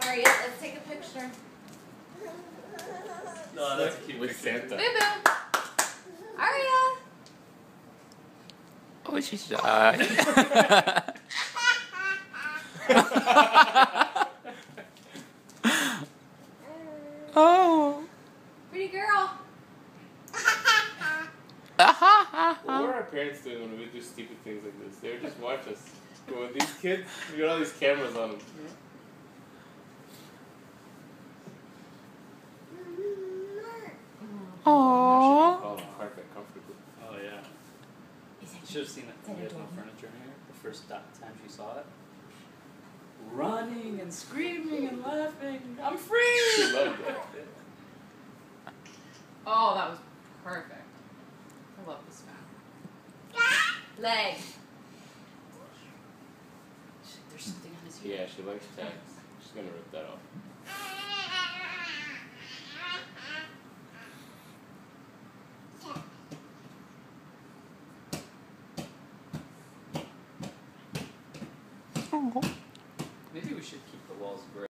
Aria, let's take a picture. No, that's a cute with picture. Santa. Boo boo. Aria. Oh, she's shy. Oh. Pretty girl. What were our parents doing when we would do stupid things like this? They would just watch us. But with these kids, we got all these cameras on them. Aww. Oh, carpet comfortably. Oh, yeah. You should have seen it. We had no furniture in here. The first time she saw it. Running and screaming and laughing. I'm free! She loved it. Oh, that was perfect. I love this fan. Leg. There's something on his ear. Yeah, she likes tags. She's gonna rip that off.